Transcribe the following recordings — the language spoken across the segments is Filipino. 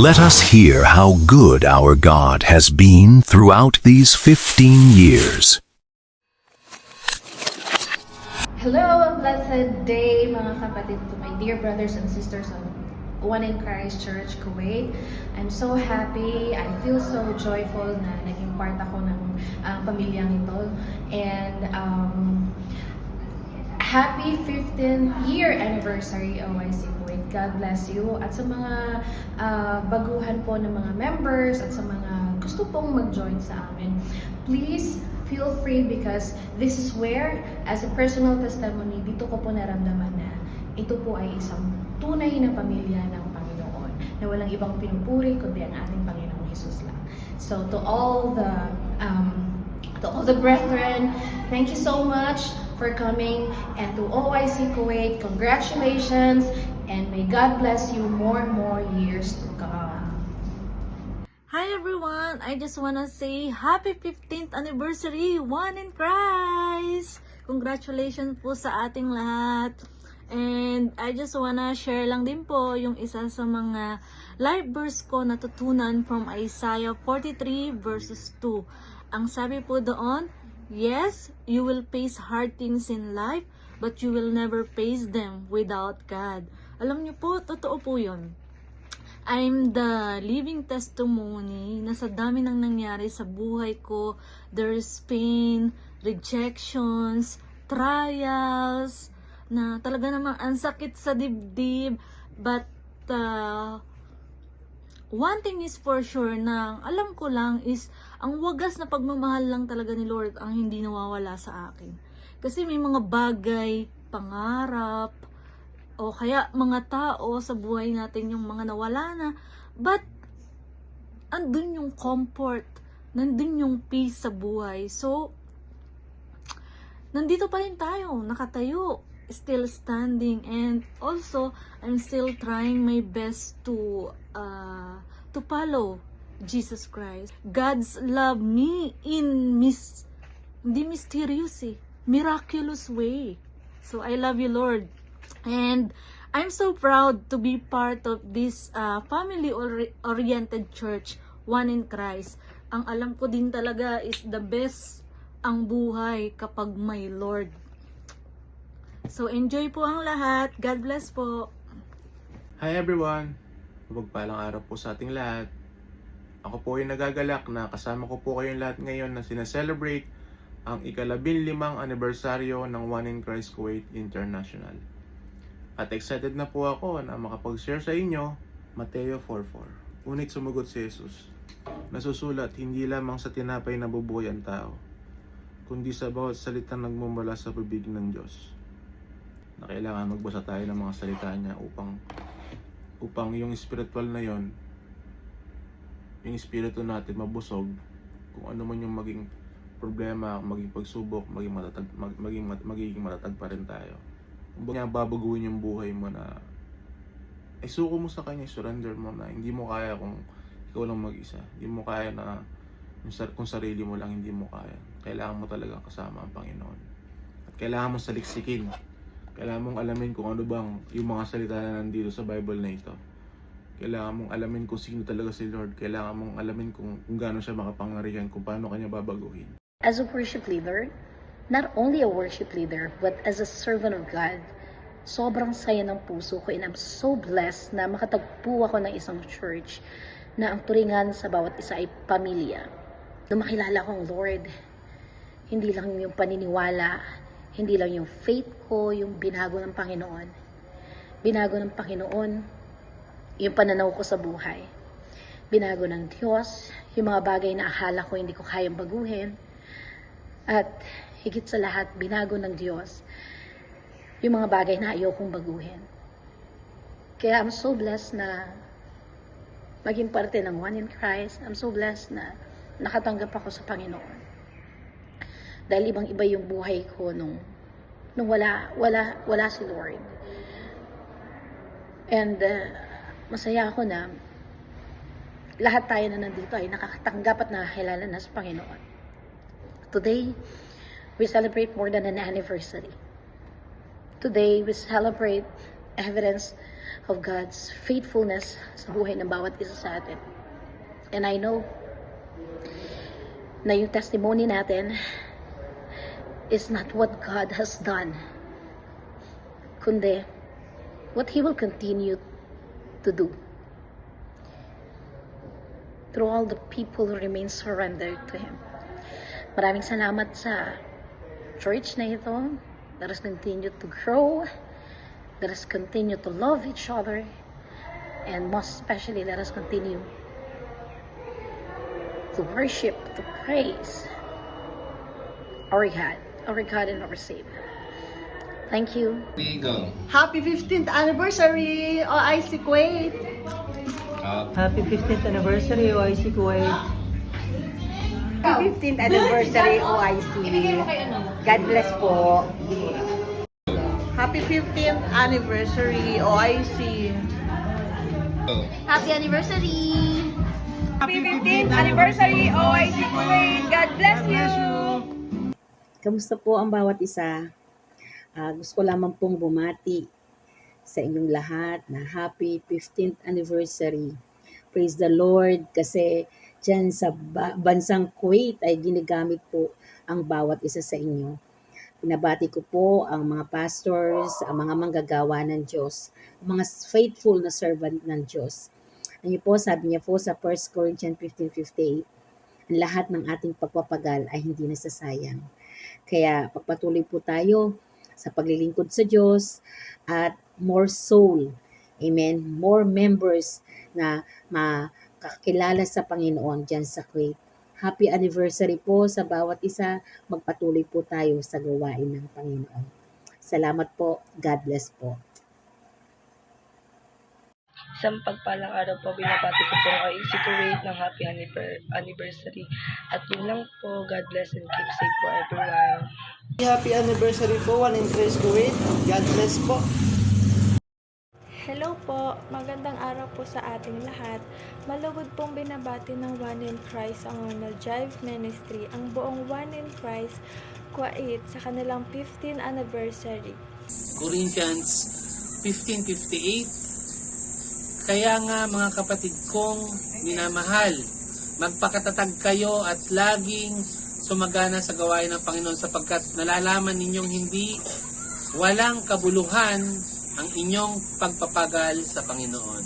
Let us hear how good our God has been throughout these 15 years. Hello, a blessed day mga kapatid, to my dear brothers and sisters of One in Christ Church, Kuwait. I'm so happy, I feel so joyful na naging part ako ng pamilyang ito. And happy 15th year anniversary OIC Kuwait. God bless you. At sa mga baguhan po ng mga members at sa mga gusto pong mag-join sa amin, please feel free because this is where, as a personal testimony, dito ko po naramdaman na ito po ay isang tunay na pamilya ng Panginoon na walang ibang pinupuri kundi ang ating Panginoong Jesus lang. So to all the brethren, thank you so much for coming, and to OIC Kuwait, congratulations, and may God bless you more and more years to come. Hi everyone! I just wanna say happy 15th anniversary, One in Christ! Congratulations po sa ating lahat. And I just wanna share lang din po yung isa sa mga life verse ko natutunan from Isaiah 43 verses 2. Ang sabi po doon, yes, you will face hard things in life, but you will never face them without God. Alam niyo po, totoo po yun. I'm the living testimony na sa dami nang nangyari sa buhay ko, there's pain, rejections, trials, na talaga namang ang sakit sa dibdib, but one thing is for sure na alam ko lang is ang wagas na pagmamahal lang talaga ni Lord ang hindi nawawala sa akin. Kasi may mga bagay, pangarap, o kaya mga tao sa buhay natin yung mga nawala na, but andun yung comfort, nandun yung peace sa buhay. So, nandito pa rin tayo, nakatayo, still standing, and also I'm still trying my best to follow Jesus Christ. God's love me in hindi mysterious miraculous way. So I love you, Lord, and I'm so proud to be part of this family oriented church, One in Christ. Ang alam ko din talaga is the best ang buhay kapag may Lord. So, enjoy po ang lahat. God bless po. Hi everyone! Mapagpalang araw po sa ating lahat. Ako po ay nagagalak na kasama ko po kayong lahat ngayon na sinaselebrate ang ika-15 anibersaryo ng One in Christ Kuwait International. At excited na po ako na makapag-share sa inyo Mateo 4:4. Ngunit sumagot si Jesus, nasusulat hindi lamang sa tinapay na bubuhay ang tao, kundi sa bawat salitang nagmumula sa bibig ng Diyos. Na kailangan magbasa tayo ng mga salita niya upang yung spiritual na yon, yung espiritu natin mabusog kung ano man yung maging problema, maging pagsubok, magiging matatag pa rin tayo. Kung niya babaguhin yung buhay mo na isuko mo sa kanya, surrender mo na hindi mo kaya kung ikaw lang mag-isa. Hindi mo kaya na kung sarili mo lang hindi mo kaya. Kailangan mo talaga kasama ang Panginoon. At kailangan mo saliksikin. Kailangan mong alamin kung ano bang yung mga salita na nandito sa Bible na ito. Kailangan mong alamin kung sino talaga si Lord. Kailangan mong alamin kung gaano siya makapangyarihan, kung paano kanya babaguhin. As a worship leader, not only a worship leader, but as a servant of God, sobrang saya ng puso ko, and I'm so blessed na makatagpo ako ng isang church na ang turingan sa bawat isa ay pamilya. Nung makilala ko ang Lord, hindi lang yung paniniwala, hindi lang yung faith ko, yung binago ng Panginoon. Binago ng Panginoon yung pananaw ko sa buhay. Binago ng Diyos yung mga bagay na akala ko hindi ko kayang baguhin. At higit sa lahat, binago ng Diyos yung mga bagay na ayaw kong baguhin. Kaya I'm so blessed na maging parte ng One in Christ. I'm so blessed na nakatanggap ako sa Panginoon. Dahil ibang-iba yung buhay ko nung wala si Lord. And masaya ako na lahat tayo na nandito ay nakakatanggap at nakakilala na sa Panginoon. Today, we celebrate more than an anniversary. Today, we celebrate evidence of God's faithfulness sa buhay ng bawat isa sa atin. And I know na yung testimony natin is not what God has done, kundi what He will continue to do through all the people who remain surrendered to Him. Maraming salamat sa church na ito. Let us continue to grow. Let us continue to love each other. And most especially, let us continue to worship, to praise our God and our Savior. Thank you. Happy 15th anniversary, OIC Kuwait! Happy 15th anniversary, OIC Kuwait. Happy 15th anniversary, OIC. God bless po. Happy 15th anniversary, OIC. Happy anniversary! Happy 15th anniversary, OIC Kuwait. God bless you! Kamusta po ang bawat isa? Gusto ko lamang pong bumati sa inyong lahat na happy 15th anniversary. Praise the Lord kasi dyan sa bansang Kuwait ay ginagamit po ang bawat isa sa inyo. Pinabati ko po ang mga pastors, ang mga manggagawa ng Diyos, ang mga faithful na servant ng Diyos. Ano po, sabi niya po sa 1 Corinthians 15:58, ang lahat ng ating pagpapagal ay hindi nasasayang. Kaya pagpatuloy po tayo sa paglilingkod sa Diyos at more soul, amen, more members na makakilala sa Panginoon dyan sa Kuwait. Happy anniversary po sa bawat isa. Magpatuloy po tayo sa gawain ng Panginoon. Salamat po. God bless po. Isang pagpalang araw po, binabati ko po ang OIC Kuwait ng happy anniversary. At yun lang po, God bless and keep safe po everyone. Happy anniversary po, One in Christ Kuwait. God bless po. Hello po, magandang araw po sa ating lahat. Malugod pong binabati ng One in Christ ang Ronald Jive Ministry, ang buong One in Christ Kuwait sa kanilang 15th anniversary. Corinthians 15:58. Kaya nga mga kapatid kong minamahal, magpakatatag kayo at laging sumagana sa gawain ng Panginoon sapagkat nalalaman ninyong hindi walang kabuluhan ang inyong pagpapagal sa Panginoon.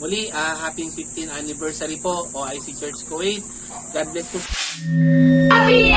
Muli, happy 15th anniversary po, OIC Church Kuwait. God bless po. Happy